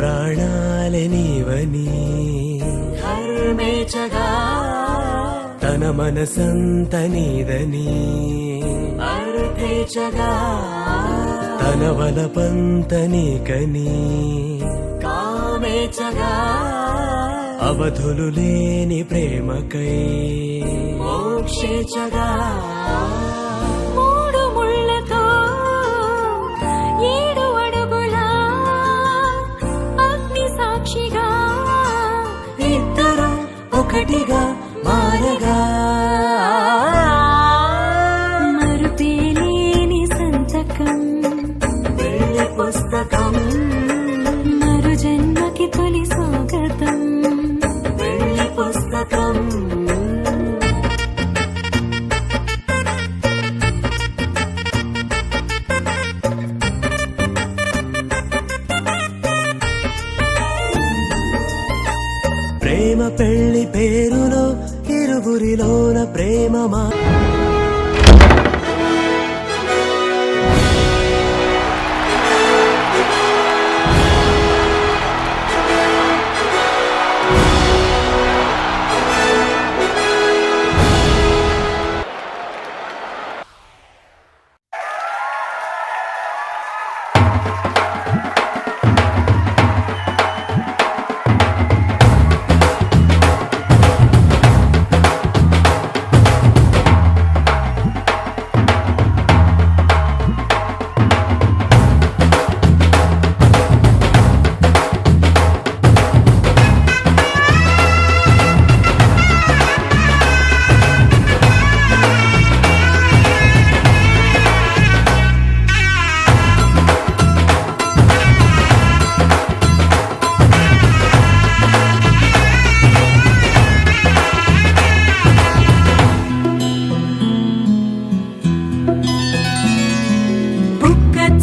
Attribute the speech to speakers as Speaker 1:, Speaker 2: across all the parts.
Speaker 1: ప్రాణాలే నీవని
Speaker 2: ధర్మేచగా
Speaker 1: తన మనసంత నీదని
Speaker 2: అర్థేచగా
Speaker 1: తన వలపంత నీకని
Speaker 2: కామేచగా
Speaker 1: అవధులు లేని ప్రేమకై
Speaker 2: మోక్షేచగా
Speaker 3: మూడు ముళ్ళతో 7 అడుగుల అగ్ని సాక్షిగా
Speaker 2: ఇద్దరు ఒకటిగా మారగా
Speaker 3: మరుపేలేని సంతకం
Speaker 2: వెళ్ళి పుస్తకం
Speaker 3: మరు జన్మకి తొలి స్వాగతం
Speaker 2: వెళ్ళి పుస్తకం
Speaker 1: ప్రేమ పెళ్లి పేరులో ఇరువురిలోన ప్రేమ మా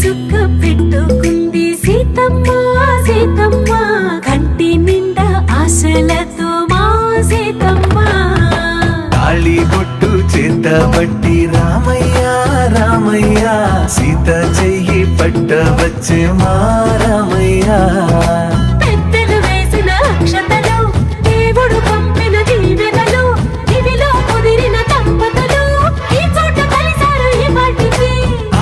Speaker 3: చుక్క పెట్టుకుంది సీతమ్మ సీతమ్మ కంటి నిండా ఆశలతో మా సీతమ్మ
Speaker 4: తాళి బొట్టు చేతబట్టి రామయ్య రామయ్య సీత చెయ్యి పట్టవచ్చే మా రామయ్య
Speaker 3: పెద్దలు వేసిన అక్షతలు దేవుడు పంపిన దీవెనలు ఇవిలో కుదిరిన దంపతులు ఈ చోట కలిసారు ఈ వాటికి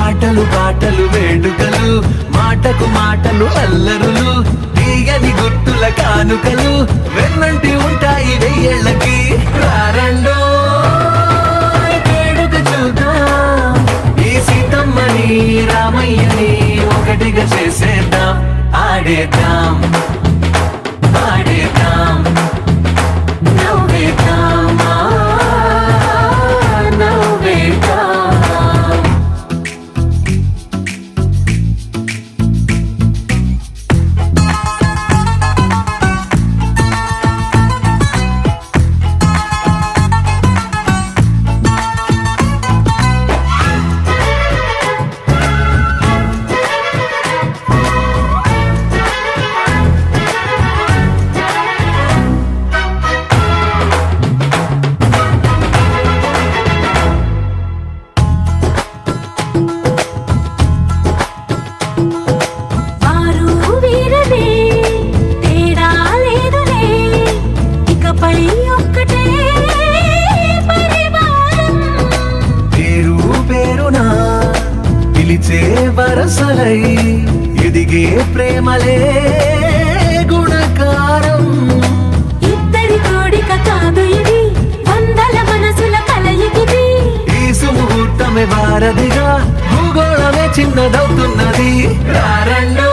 Speaker 4: ఆటలు పాటలు వేడుకలు మాటకు మాటలు అల్లరులు తీయని గుర్తుల కానుకలు వెన్నంటి ఉంటాయి 1000 ఏళ్ళకి రారండో వేడుక చూద్దాం ఈ సీతమ్మని రామయ్యని ఒకటిగా చేసేద్దాం ఆడేద్దాం ఆడేద్దాం నవ్వేద్దాం నవ్వేద్దాం
Speaker 3: వారు వీరనే తేడా లేదులే ఇకపై ఒక్కటే పరివారం
Speaker 4: పేరు పేరునా పిలిచే వరసలై ఎదిగే ప్రేమలే గుణకారం
Speaker 3: ఇద్దరి కోడిక కాదు ఇది వందల మనసుల కలయికిది
Speaker 4: ఈ సుముహూర్తమే వారధిగా భూగోళమే చిన్నదవుతున్నది రారండో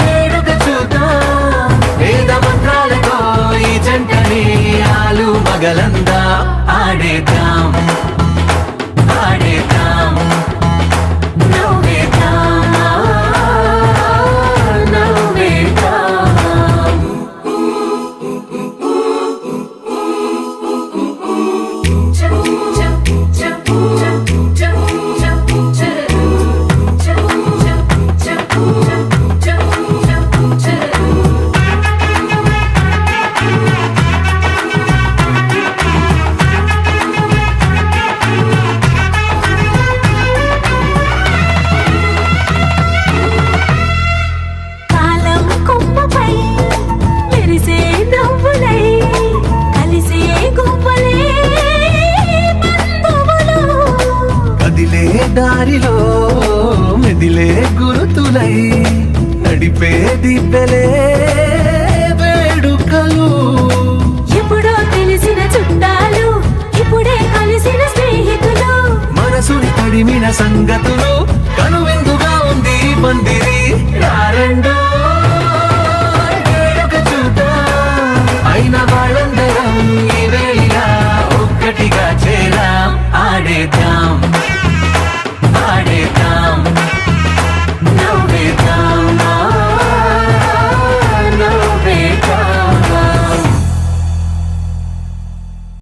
Speaker 4: వేడుక చూద్దాం వేద మంత్రాలతో ఈ జంటని ఆలు మగలందా ఆడేద్దాం ఆడేద్దాం నవ్వేద్దాం నవ్వేద్దాం మెదిలే గురుతులై నడిపే దిబ్బెలే వేడుకలు.
Speaker 3: ఎప్పుడో తెలిసిన చుట్టాలు ఇప్పుడే కలిసిన స్నేహితులు
Speaker 4: మనసుని తడిమిన సంగత